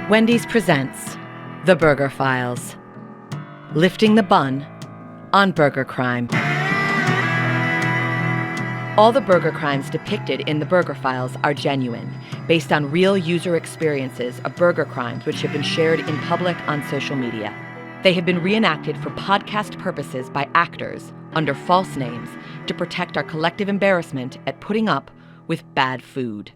Wendy's presents The Burger Files, lifting the bun on burger crime. All the burger crimes depicted in The Burger Files are genuine, based on real user experiences of burger crimes which have been shared in public on social media. They have been reenacted for podcast purposes by actors under false names to protect our collective embarrassment at putting up with bad food.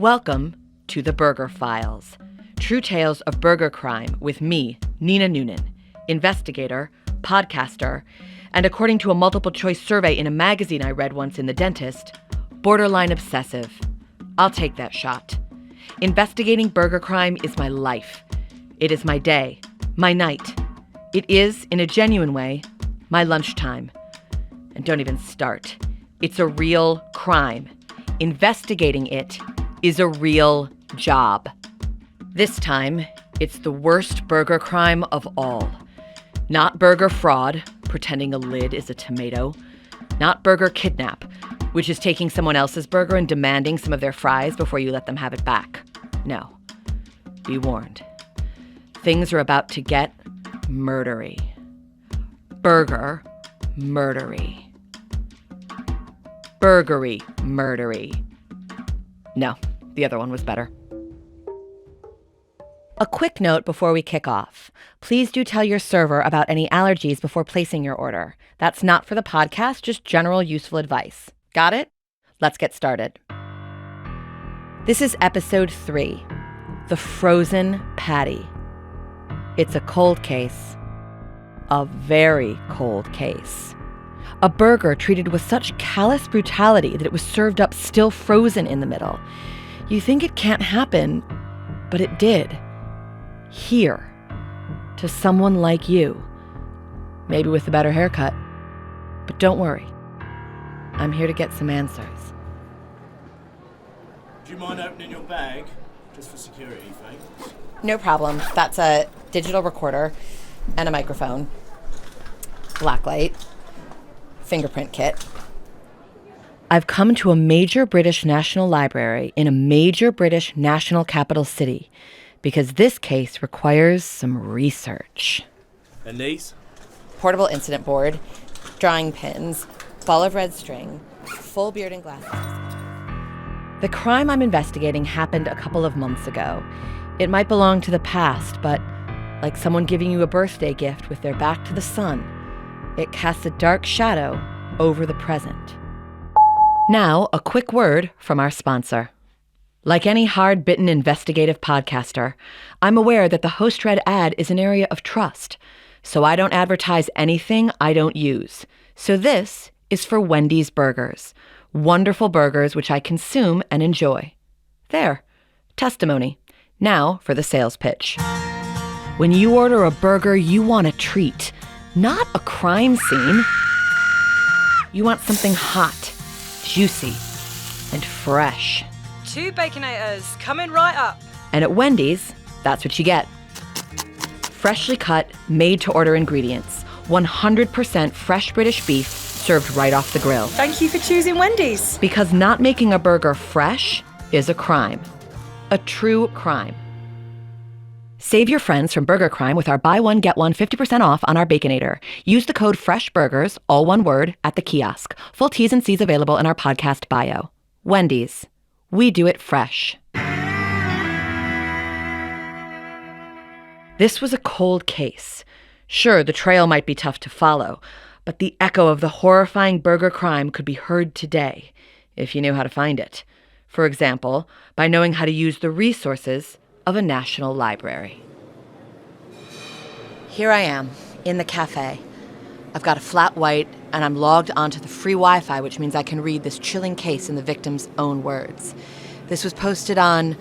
Welcome to The Burger Files, true tales of burger crime with me, Noonan, investigator, podcaster, and according to a multiple-choice survey in a magazine I read once in The Dentist, borderline obsessive. I'll take that shot. Investigating burger crime is my life. It is my day, my night. It is, in a genuine way, my lunchtime. And don't even start. It's a real crime. Investigating it is a real job. This time, it's the worst burger crime of all. Not burger fraud, pretending a lid is a tomato. Not burger kidnap, which is taking someone else's burger and demanding some of their fries before you let them have it back. No. Be warned. Things are about to get murdery. Burger murdery. Burgery murdery. No, the other one was better. A quick note before we kick off. Please do tell your server about any allergies before placing your order. That's not for the podcast, just general useful advice. Got it? Let's get started. This is episode 3, The Frozen Patty. It's a cold case. A very cold case. A burger treated with such callous brutality that it was served up still frozen in the middle. You think it can't happen, but it did. Here. To someone like you. Maybe with a better haircut. But don't worry. I'm here to get some answers. Do you mind opening your bag? Just for security, thanks. No problem. That's a digital recorder and a microphone. Blacklight. Fingerprint kit. I've come to a major British national library in a major British national capital city because this case requires some research. And these? Portable incident board, drawing pins, ball of red string, full beard and glasses. The crime I'm investigating happened a couple of months ago. It might belong to the past, but like someone giving you a birthday gift with their back to the sun, it casts a dark shadow over the present. Now, a quick word from our sponsor. Like any hard-bitten investigative podcaster, I'm aware that the host-read ad is an area of trust, so I don't advertise anything I don't use. So this is for Wendy's Burgers. Wonderful burgers which I consume and enjoy. There. Testimony. Now for the sales pitch. When you order a burger, you want a treat, not a crime scene. You want something hot, juicy, and fresh. 2 Baconators, coming right up. And at Wendy's, that's what you get. Freshly cut, made-to-order ingredients. 100% fresh British beef served right off the grill. Thank you for choosing Wendy's. Because not making a burger fresh is a crime. A true crime. Save your friends from burger crime with our buy one, get one 50% off on our Baconator. Use the code FRESHBURGERS, all one word, at the kiosk. Full T's and C's available in our podcast bio. Wendy's. We do it fresh. This was a cold case. Sure, the trail might be tough to follow, but the echo of the horrifying burger crime could be heard today, if you knew how to find it. For example, by knowing how to use the resources of a national library. Here I am, in the cafe. I've got a flat white, and I'm logged onto the free Wi-Fi, which means I can read this chilling case in the victim's own words. This was posted on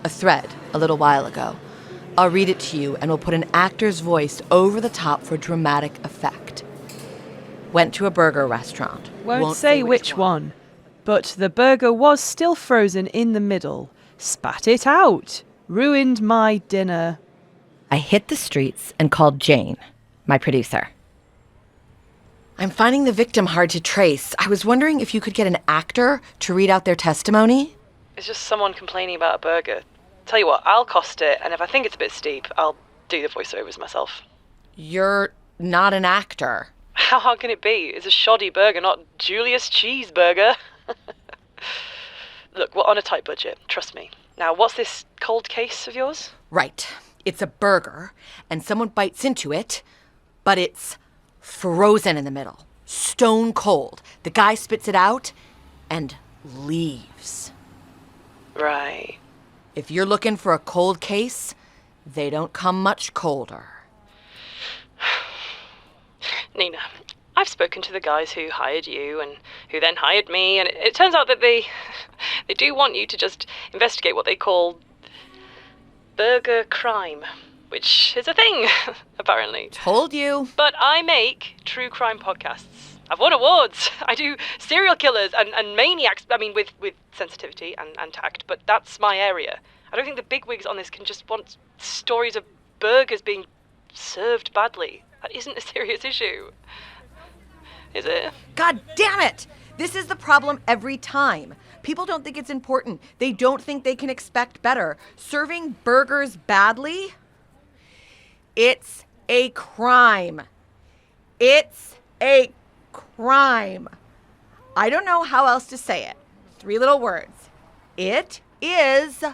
a thread a little while ago. I'll read it to you, and we'll put an actor's voice over the top for dramatic effect. Went to a burger restaurant. Won't say which one, but the burger was still frozen in the middle. Spat it out. Ruined my dinner. I hit the streets and called Jane, my producer. I'm finding the victim hard to trace. I was wondering if you could get an actor to read out their testimony. It's just someone complaining about a burger. Tell you what, I'll cost it, and if I think it's a bit steep, I'll do the voiceovers myself. You're not an actor. How hard can it be? It's a shoddy burger, not Julius Cheeseburger. Look, we're on a tight budget, trust me. Now, what's this cold case of yours? Right. It's a burger, and someone bites into it, but it's frozen in the middle. Stone cold. The guy spits it out and leaves. Right. If you're looking for a cold case, they don't come much colder. Nina, I've spoken to the guys who hired you and who then hired me, and it turns out that they do want you to just investigate what they call burger crime, which is a thing, apparently. Told you. But I make true crime podcasts. I've won awards. I do serial killers and maniacs, with sensitivity and tact, but that's my area. I don't think the bigwigs on this can just want stories of burgers being served badly. That isn't a serious issue. Is it? God damn it! This is the problem every time. People don't think it's important. They don't think they can expect better. Serving burgers badly? It's a crime. It's a crime. I don't know how else to say it. 3 little words. It is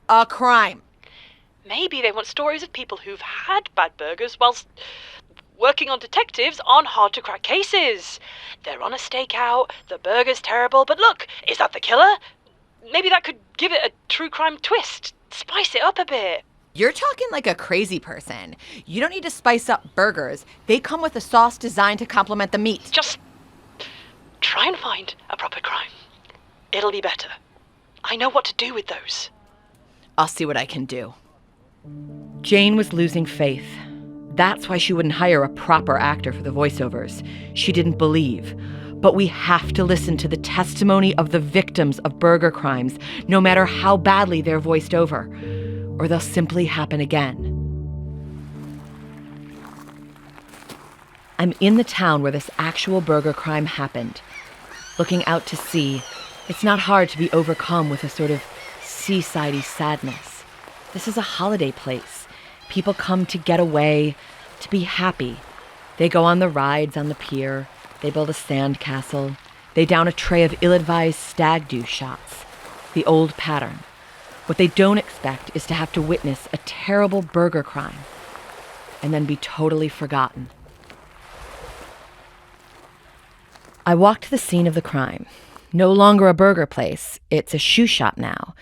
a crime. Maybe they want stories of people who've had bad burgers whilst working on detectives on hard-to-crack cases. They're on a stakeout, the burger's terrible, but look, is that the killer? Maybe that could give it a true crime twist. Spice it up a bit. You're talking like a crazy person. You don't need to spice up burgers. They come with a sauce designed to complement the meat. Just try and find a proper crime. It'll be better. I know what to do with those. I'll see what I can do. Jane was losing faith. That's why she wouldn't hire a proper actor for the voiceovers. She didn't believe. But we have to listen to the testimony of the victims of burger crimes, no matter how badly they're voiced over, or they'll simply happen again. I'm in the town where this actual burger crime happened. Looking out to sea, it's not hard to be overcome with a sort of seaside-y sadness. This is a holiday place. People come to get away, to be happy. They go on the rides on the pier. They build a sand castle. They down a tray of ill-advised stag do shots. The old pattern. What they don't expect is to have to witness a terrible burger crime and then be totally forgotten. I walked to the scene of the crime. No longer a burger place. It's a shoe shop now.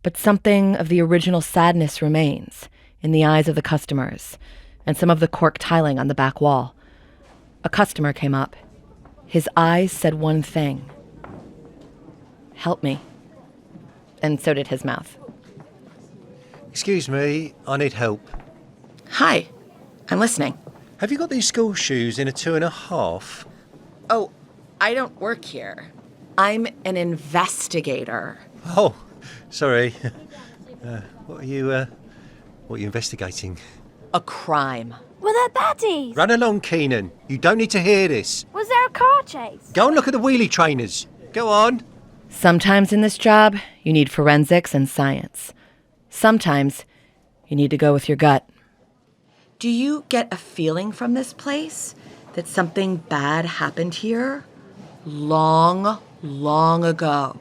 But something of the original sadness remains in the eyes of the customers and some of the cork tiling on the back wall. A customer came up. His eyes said one thing. Help me. And so did his mouth. Excuse me, I need help. Hi, I'm listening. Have you got these school shoes in a 2.5? Oh, I don't work here. I'm an investigator. Oh, sorry. What are you investigating? A crime. Were there baddies? Run along, Keenan. You don't need to hear this. Was there a car chase? Go and look at the wheelie trainers. Go on. Sometimes in this job, you need forensics and science. Sometimes you need to go with your gut. Do you get a feeling from this place that something bad happened here long, long ago?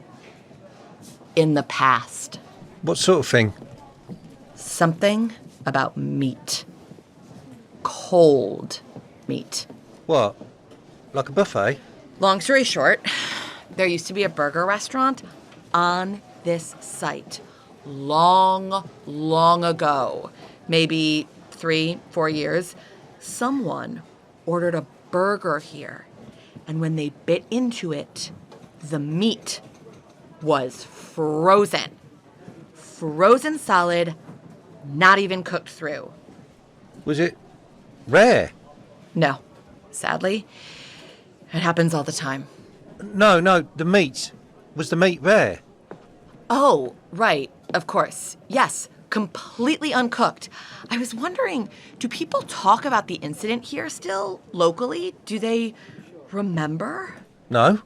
In the past? What sort of thing? Something about meat. Cold meat. What? Like a buffet? Long story short, there used to be a burger restaurant on this site long, long ago. Maybe 3-4 years. Someone ordered a burger here, and when they bit into it, the meat was frozen. Frozen solid, not even cooked through. Was it rare? No, sadly, it happens all the time. No, the meat. Was the meat rare? Oh, right, of course. Yes, completely uncooked. I was wondering, do people talk about the incident here still, locally? Do they remember? No.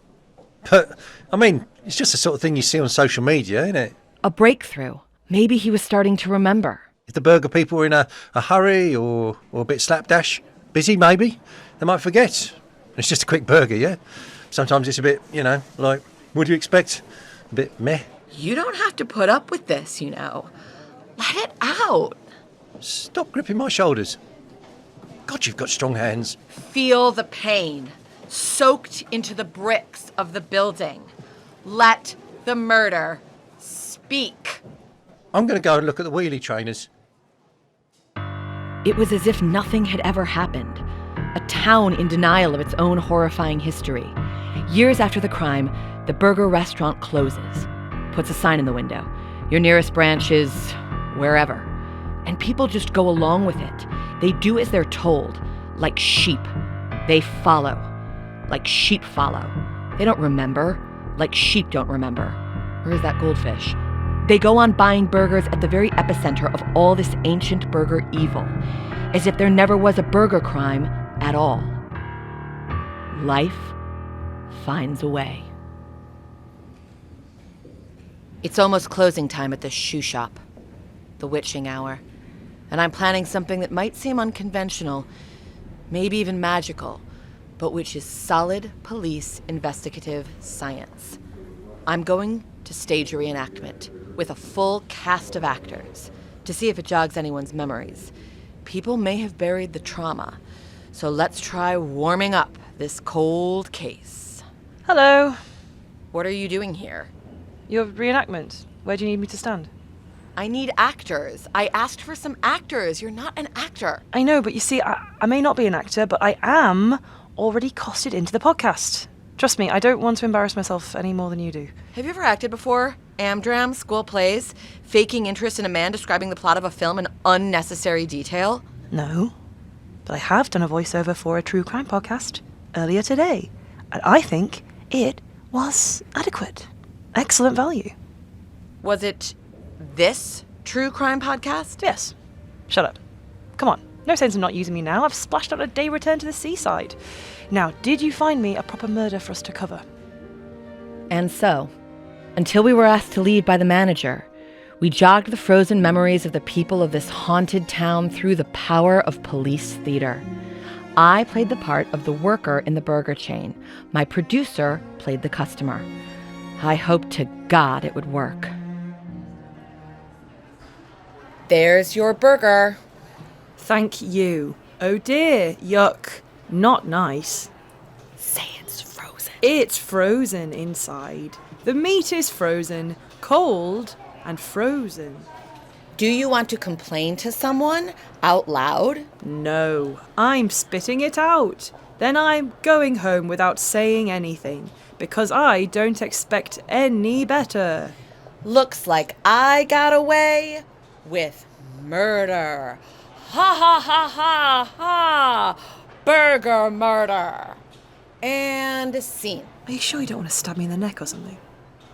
But, I mean, it's just the sort of thing you see on social media, isn't it? A breakthrough, Maybe he was starting to remember. If the burger people were in a hurry or a bit slapdash, busy maybe, they might forget. It's just a quick burger, yeah? Sometimes it's a bit, like, what do you expect? A bit meh. You don't have to put up with this, Let it out. Stop gripping my shoulders. God, you've got strong hands. Feel the pain soaked into the bricks of the building. Let the murder speak. I'm going to go and look at the wheelie trainers. It was as if nothing had ever happened. A town in denial of its own horrifying history. Years after the crime, the burger restaurant closes. Puts a sign in the window. Your nearest branch is wherever. And people just go along with it. They do as they're told, like sheep. They follow, like sheep follow. They don't remember, like sheep don't remember. Where is that goldfish? They go on buying burgers at the very epicenter of all this ancient burger evil, as if there never was a burger crime at all. Life finds a way. It's almost closing time at the shoe shop, the witching hour, and I'm planning something that might seem unconventional, maybe even magical, but which is solid police investigative science. I'm going to stage a reenactment with a full cast of actors to see if it jogs anyone's memories. People may have buried the trauma, so let's try warming up this cold case. Hello. What are you doing here? Your reenactment. Where do you need me to stand? I need actors. I asked for some actors. You're not an actor. I know, but you see, I may not be an actor, but I am already costed into the podcast. Trust me, I don't want to embarrass myself any more than you do. Have you ever acted before? Amdram, school plays, faking interest in a man describing the plot of a film in unnecessary detail? No, but I have done a voiceover for a true crime podcast earlier today, and I think it was adequate. Excellent value. Was it this true crime podcast? Yes. Shut up. Come on. No sense in not using me now. I've splashed out a day return to the seaside. Now, did you find me a proper murder for us to cover? And so, until we were asked to leave by the manager, we jogged the frozen memories of the people of this haunted town through the power of police theater. I played the part of the worker in the burger chain. My producer played the customer. I hoped to God it would work. There's your burger. Thank you. Oh dear, yuck. Not nice. Say it's frozen. It's frozen inside. The meat is frozen, cold and frozen. Do you want to complain to someone out loud? No, I'm spitting it out. Then I'm going home without saying anything, because I don't expect any better. Looks like I got away with murder. Ha ha ha ha ha! Burger murder. And scene. Are you sure you don't want to stab me in the neck or something?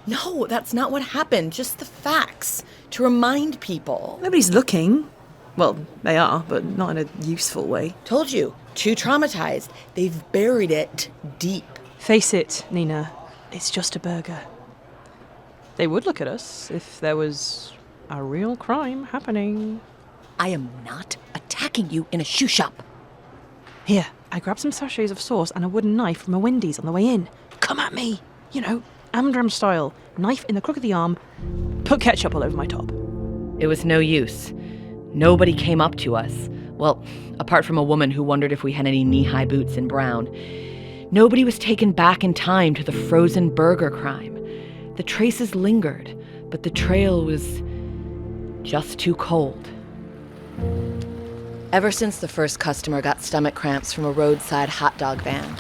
No, that's not what happened. Just the facts. To remind people. Nobody's looking. Well, they are, but not in a useful way. Told you. Too traumatized. They've buried it deep. Face it, Nina. It's just a burger. They would look at us if there was a real crime happening. I am not attacking you in a shoe shop. Here, I grabbed some sachets of sauce and a wooden knife from a Wendy's on the way in. Come at me. You know, Amdram style. Knife in the crook of the arm. Put ketchup all over my top. It was no use. Nobody came up to us. Well, apart from a woman who wondered if we had any knee-high boots in brown. Nobody was taken back in time to the frozen burger crime. The traces lingered, but the trail was just too cold. Ever since the first customer got stomach cramps from a roadside hot dog van,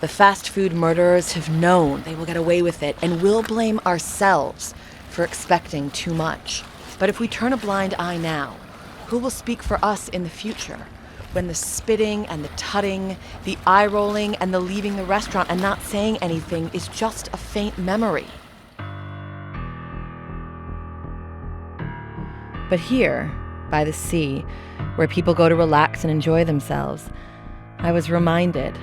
the fast food murderers have known they will get away with it and will blame ourselves for expecting too much. But if we turn a blind eye now, who will speak for us in the future? When the spitting and the tutting, the eye-rolling and the leaving the restaurant and not saying anything is just a faint memory. But here, by the sea, where people go to relax and enjoy themselves, I was reminded,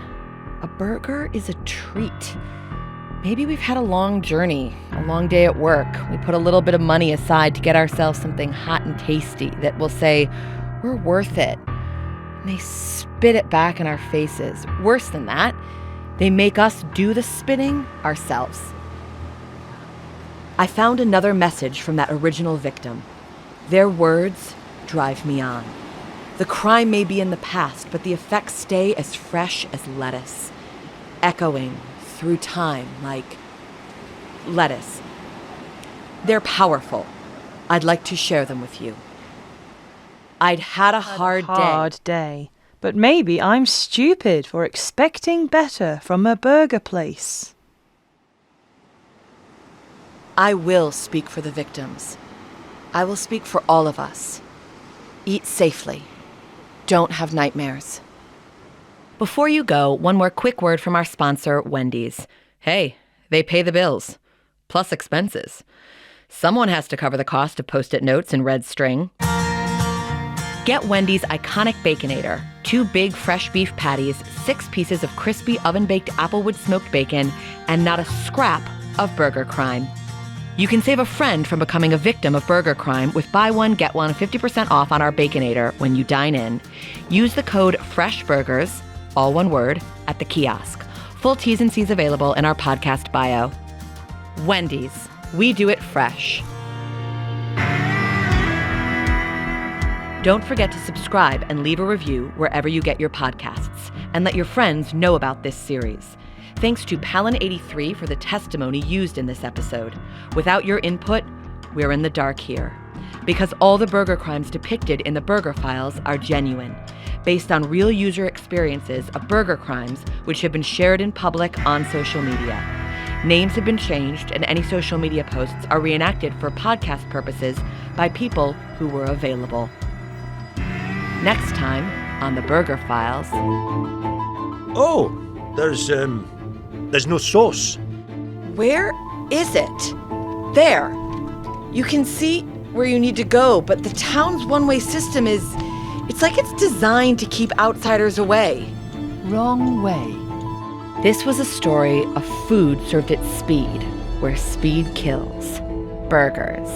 a burger is a treat. Maybe we've had a long journey, a long day at work. We put a little bit of money aside to get ourselves something hot and tasty that will say, we're worth it. And they spit it back in our faces. Worse than that, they make us do the spitting ourselves. I found another message from that original victim. Their words drive me on. The crime may be in the past, but the effects stay as fresh as lettuce, echoing through time like lettuce. They're powerful. I'd like to share them with you. I'd had a hard day. But maybe I'm stupid for expecting better from a burger place. I will speak for the victims. I will speak for all of us. Eat safely. Don't have nightmares. Before you go, one more quick word from our sponsor, Wendy's. Hey, they pay the bills, plus expenses. Someone has to cover the cost of Post-it notes and red string. Get Wendy's iconic Baconator, 2 big fresh beef patties, 6 pieces of crispy oven-baked applewood smoked bacon, and not a scrap of burger crime. You can save a friend from becoming a victim of burger crime with buy one, get one 50% off on our Baconator when you dine in. Use the code FRESHBURGERS, all one word, at the kiosk. Full T's and C's available in our podcast bio. Wendy's, we do it fresh. Don't forget to subscribe and leave a review wherever you get your podcasts, and let your friends know about this series. Thanks to Palin83 for the testimony used in this episode. Without your input, we're in the dark here. Because all the burger crimes depicted in the Burger Files are genuine, based on real user experiences of burger crimes which have been shared in public on social media. Names have been changed, and any social media posts are reenacted for podcast purposes by people who were available. Next time on the Burger Files. Oh, there's no sauce. Where is it? There. You can see where you need to go, but the town's one-way system it's like it's designed to keep outsiders away. Wrong way. This was a story of food served at speed, where speed kills. Burgers.